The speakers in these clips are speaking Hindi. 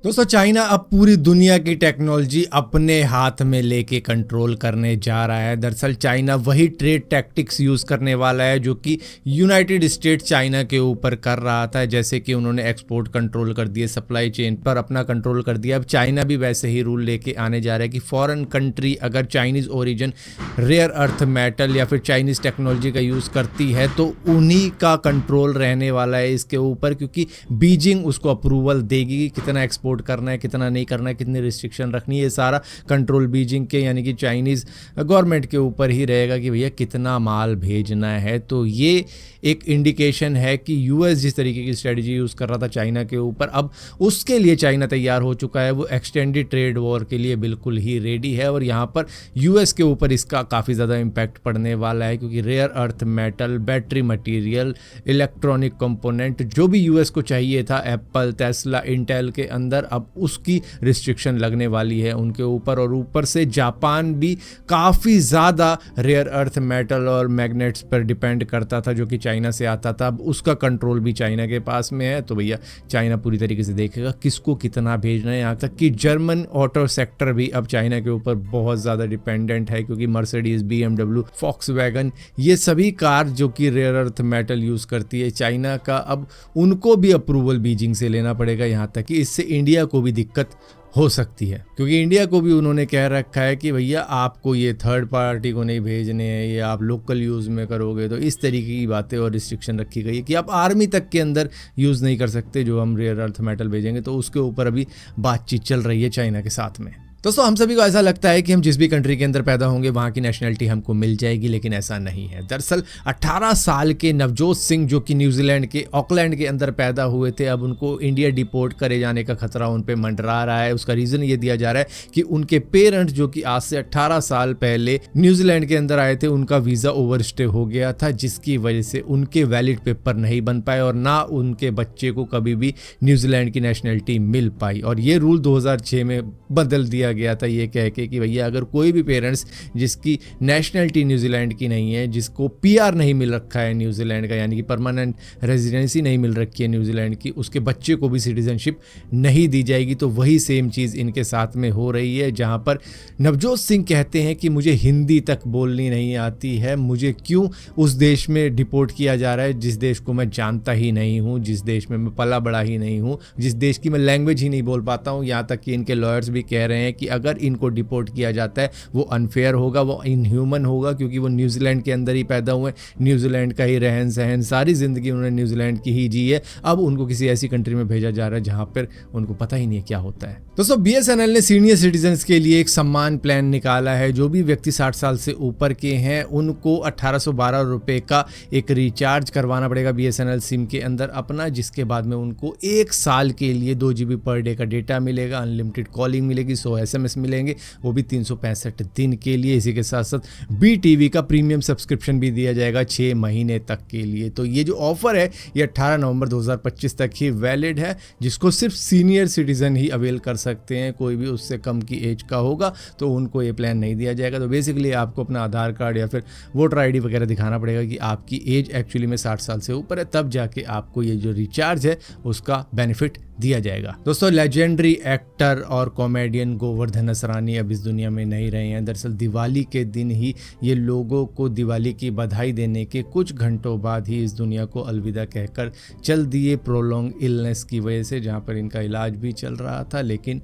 दोस्तों चाइना अब पूरी दुनिया की टेक्नोलॉजी अपने हाथ में लेके कंट्रोल करने जा रहा है। दरअसल चाइना वही ट्रेड टैक्टिक्स यूज़ करने वाला है जो कि यूनाइटेड स्टेट्स चाइना के ऊपर कर रहा था। जैसे कि उन्होंने एक्सपोर्ट कंट्रोल कर दिए, सप्लाई चेन पर अपना कंट्रोल कर दिया। अब चाइना भी वैसे ही रूल लेके आने जा रहा है कि फॉरेन कंट्री अगर Chinese origin rare earth metal या फिर चाइनीज़ टेक्नोलॉजी का यूज़ करती है तो उन्हीं का कंट्रोल रहने वाला है इसके ऊपर, क्योंकि बीजिंग उसको अप्रूवल देगी कि कितना एक्सपोर्ट करना है, कितना नहीं करना है, कितनी रिस्ट्रिक्शन रखनी है। ये सारा कंट्रोल बीजिंग के यानी कि चाइनीज़ गवर्नमेंट के ऊपर ही रहेगा कि भैया कितना माल भेजना है। तो ये एक इंडिकेशन है कि यूएस जिस तरीके की स्ट्रेटजी यूज़ कर रहा था चाइना के ऊपर, अब उसके लिए चाइना तैयार हो चुका है। वो एक्सटेंडेड ट्रेड वॉर के लिए बिल्कुल ही रेडी है और यहाँ पर यूएस के ऊपर इसका काफ़ी ज़्यादा इम्पैक्ट पड़ने वाला है, क्योंकि rare earth metal, battery material, electronic component जो भी यूएस को चाहिए था एप्पल, टेस्ला, इंटेल के अंदर, अब उसकी रिस्ट्रिक्शन लगने वाली है उनके ऊपर। और ऊपर से जापान भी काफ़ी ज़्यादा रेयर अर्थ मेटल और मैग्नेट्स पर डिपेंड करता था जो कि चाइना से आता था। अब उसका कंट्रोल भी चाइना के पास में है। तो भैया चाइना पूरी तरीके से देखेगा किसको कितना भेजना है। यहाँ तक कि जर्मन ऑटो सेक्टर भी अब चाइना के ऊपर बहुत ज़्यादा डिपेंडेंट है, क्योंकि मर्सिडीज, BMW, फॉक्सवैगन, ये सभी कार जो कि रेयर अर्थ मेटल यूज़ करती है चाइना का, अब उनको भी अप्रूवल बीजिंग से लेना पड़ेगा। यहाँ तक कि इससे इंडिया को भी दिक्कत हो सकती है, क्योंकि इंडिया को भी उन्होंने कह रखा है कि भैया आपको ये थर्ड पार्टी को नहीं भेजने हैं, ये आप लोकल यूज़ में करोगे। तो इस तरीके की बातें और रिस्ट्रिक्शन रखी गई है कि आप आर्मी तक के अंदर यूज़ नहीं कर सकते जो हम रेयर अर्थ मेटल भेजेंगे। तो उसके ऊपर अभी बातचीत चल रही है चाइना के साथ में। दोस्तों हम सभी को ऐसा लगता है कि हम जिस भी कंट्री के अंदर पैदा होंगे वहाँ की नेशनलिटी हमको मिल जाएगी, लेकिन ऐसा नहीं है। दरअसल 18 साल के नवजोत सिंह जो कि न्यूजीलैंड के ऑकलैंड के अंदर पैदा हुए थे, अब उनको इंडिया डिपोर्ट करे जाने का खतरा उन पे मंडरा रहा है। उसका रीज़न ये दिया जा रहा है कि उनके पेरेंट्स जो कि आज से 18 साल पहले न्यूजीलैंड के अंदर आए थे, उनका वीज़ा ओवरस्टे हो गया था, जिसकी वजह से उनके वैलिड पेपर नहीं बन पाए और ना उनके बच्चे को कभी भी न्यूजीलैंड की नेशनलिटी मिल पाई। और ये रूल 2006 में बदल दिया गया था, ये कह के कि भैया अगर कोई भी पेरेंट्स जिसकी नेशनलिटी न्यूजीलैंड की नहीं है, जिसको PR नहीं मिल रखा है न्यूजीलैंड का, यानी कि परमानेंट रेजिडेंसी नहीं मिल रखी है न्यूजीलैंड की, उसके बच्चे को भी सिटीजनशिप नहीं दी जाएगी। तो वही सेम चीज़ इनके साथ में हो रही है, जहां पर नवजोत सिंह कहते हैं कि मुझे हिंदी तक बोलनी नहीं आती है, मुझे क्यों उस देश में डिपोर्ट किया जा रहा है जिस देश को मैं जानता ही नहीं हूँ, जिस देश में मैं पला बड़ा ही नहीं हूँ, जिस देश की मैं लैंग्वेज ही नहीं बोल पाता हूँ। यहाँ तक कि इनके लॉयर्स भी कह रहे हैं कि अगर इनको डिपोर्ट किया जाता है वो अनफेयर होगा, वो इनह्यूमन होगा, क्योंकि वो न्यूजीलैंड के अंदर ही पैदा हुए, न्यूजीलैंड का ही रहन सहन, सारी ज़िंदगी उन्होंने न्यूजीलैंड की ही जी है। अब उनको किसी ऐसी कंट्री में भेजा जा रहा है जहाँ पर उनको पता ही नहीं है क्या होता है। दोस्तों BSNL ने सीनियर सिटीजन्स के लिए एक सम्मान प्लान निकाला है। जो भी व्यक्ति 60 साल से ऊपर के हैं उनको 1812 रुपये का एक रिचार्ज करवाना पड़ेगा BSNL सिम के अंदर अपना, जिसके बाद में उनको 1 साल के लिए 2 GB पर डे का डेटा मिलेगा, अनलिमिटेड कॉलिंग मिलेगी, 100 SMS मिलेंगे, वो भी 365 दिन के लिए। इसी के साथ साथ BTV का प्रीमियम सब्सक्रिप्शन भी दिया जाएगा 6 महीने तक के लिए। तो ये जो ऑफर है ये 18 नवंबर 2025 तक ही वैलिड है, जिसको सिर्फ सीनियर सिटीजन ही अवेल कर सकते हैं। कोई भी उससे कम की एज का होगा तो उनको ये प्लान नहीं दिया जाएगा। तो बेसिकली आपको अपना आधार कार्ड या फिर वोटर ID वगैरह दिखाना पड़ेगा कि आपकी एज एक्चुअली में 60 साल से ऊपर है, तब जाके आपको ये जो रिचार्ज है उसका बेनिफिट दिया जाएगा। दोस्तों लेजेंडरी एक्टर और कॉमेडियन गोवर्धन असरानी अब इस दुनिया में नहीं रहे हैं। दरअसल दिवाली के दिन ही ये लोगों को दिवाली की बधाई देने के कुछ घंटों बाद ही इस दुनिया को अलविदा कहकर चल दिए, प्रोलॉन्ग इलनेस की वजह से, जहाँ पर इनका इलाज भी चल रहा था। लेकिन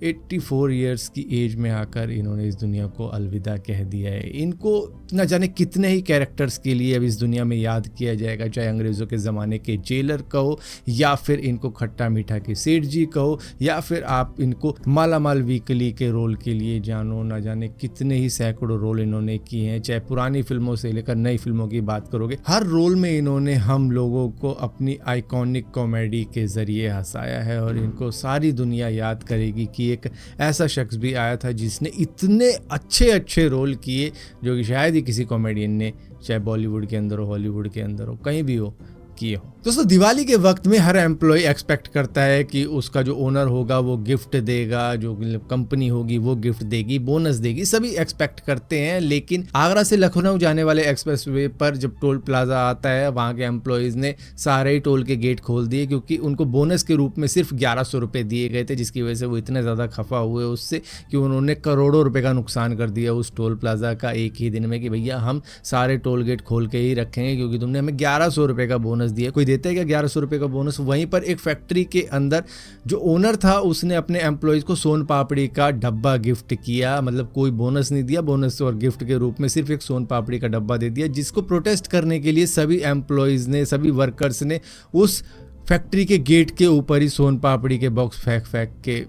84 ईयर्स की एज में आकर इन्होंने इस दुनिया को अलविदा कह दिया है। इनको न जाने कितने ही कैरेक्टर्स के लिए अब इस दुनिया में याद किया जाएगा, चाहे अंग्रेज़ों के ज़माने के जेलर कहो, या फिर इनको खट्टा मीठा के सेठ जी कहो, या फिर आप इनको मालामाल वीकली के रोल के लिए जानो। न जाने कितने ही सैकड़ों रोल इन्होंने किए हैं, चाहे पुरानी फिल्मों से लेकर नई फिल्मों की बात करोगे, हर रोल में इन्होंने हम लोगों को अपनी आइकॉनिक कॉमेडी के ज़रिए हंसाया है। और इनको सारी दुनिया याद करेगी कि एक ऐसा शख्स भी आया था जिसने इतने अच्छे रोल किए जो कि शायद ही किसी कॉमेडियन ने, चाहे बॉलीवुड के अंदर हो, हॉलीवुड के अंदर हो, कहीं भी हो, किए हों। दोस्तों दिवाली के वक्त में हर एम्प्लॉय एक्सपेक्ट करता है कि उसका जो ओनर होगा वो गिफ्ट देगा, जो कंपनी होगी वो गिफ्ट देगी, बोनस देगी, सभी एक्सपेक्ट करते हैं। लेकिन आगरा से लखनऊ जाने वाले एक्सप्रेसवे पर जब टोल प्लाजा आता है, वहाँ के एम्प्लॉयज़ ने सारे ही टोल के गेट खोल दिए, क्योंकि उनको बोनस के रूप में सिर्फ 1100 रुपये दिए गए थे, जिसकी वजह से वो इतने ज़्यादा खफा हुए उससे कि उन्होंने करोड़ों रुपए का नुकसान कर दिया उस टोल प्लाजा का एक ही दिन में, कि भैया हम सारे टोल गेट खोल के ही रखेंगे क्योंकि तुमने हमें 1100 रुपये का बोनस दिया। कोई देता है क्या 1100 रुपये का बोनस? वहीं पर एक फैक्ट्री के अंदर जो ओनर था उसने अपने एम्प्लॉयज़ को सोन पापड़ी का डब्बा गिफ्ट किया, मतलब कोई बोनस नहीं दिया, बोनस और गिफ्ट के रूप में सिर्फ एक सोन पापड़ी का डब्बा दे दिया, जिसको प्रोटेस्ट करने के लिए सभी एम्प्लॉयज़ ने, सभी वर्कर्स ने उस फैक्ट्री के गेट के ऊपर ही सोन पापड़ी के बॉक्स फेंक के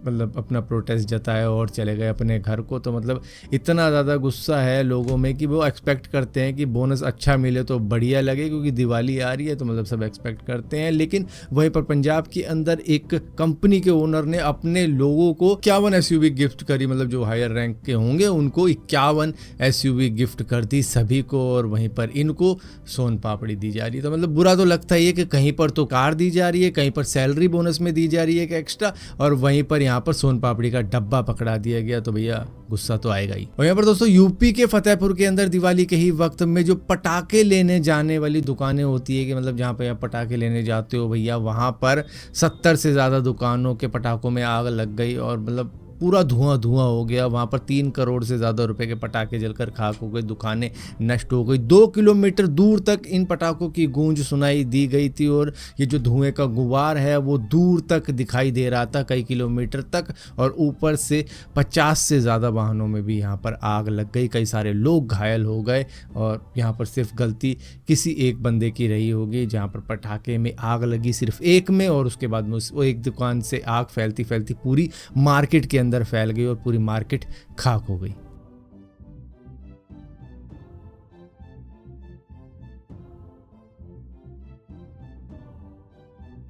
मतलब अपना प्रोटेस्ट जताया और चले गए अपने घर को। तो मतलब इतना ज़्यादा गुस्सा है लोगों में कि वो एक्सपेक्ट करते हैं कि बोनस अच्छा मिले तो बढ़िया लगे, क्योंकि दिवाली आ रही है तो मतलब सब एक्सपेक्ट करते हैं। लेकिन वहीं पर पंजाब के अंदर एक कंपनी के ओनर ने अपने लोगों को 51 SUV गिफ्ट करी, मतलब जो हायर रैंक के होंगे उनको 51 SUV गिफ्ट कर दी सभी को, और वहीं पर इनको सोन पापड़ी दी जा रही है। तो मतलब बुरा तो लगता ही है कि कहीं पर तो कार दी जा रही है, कहीं पर सैलरी बोनस में दी जा रही है कि एक्स्ट्रा, और वहीं पर यहाँ पर सोन पापड़ी का डब्बा पकड़ा दिया गया, तो भैया गुस्सा तो आएगा ही। और यहाँ पर दोस्तों यूपी के फतेहपुर के अंदर दिवाली के ही वक्त में जो पटाखे लेने जाने वाली दुकानें होती है, कि मतलब जहाँ पे आप पटाखे लेने जाते हो भैया, वहाँ पर 70 से ज़्यादा दुकानों के पटाखों में आग लग गई और मतलब पूरा धुआं हो गया। वहाँ पर 3 करोड़ से ज़्यादा रुपए के पटाखे जलकर खाक हो गए, दुकानें नष्ट हो गई। 2 किलोमीटर दूर तक इन पटाखों की गूंज सुनाई दी गई थी, और ये जो धुएं का गुबार है वो दूर तक दिखाई दे रहा था, कई किलोमीटर तक, और ऊपर से 50 से ज़्यादा वाहनों में भी यहाँ पर आग लग गई। कई सारे लोग घायल हो गए, और यहाँ पर सिर्फ गलती किसी एक बंदे की रही होगी, जहाँ पर पटाखे में आग लगी सिर्फ एक में, और उसके बाद में वो एक दुकान से आग फैलती फैलती पूरी मार्केट के अंदर फैल गई और पूरी मार्केट खाक हो गई।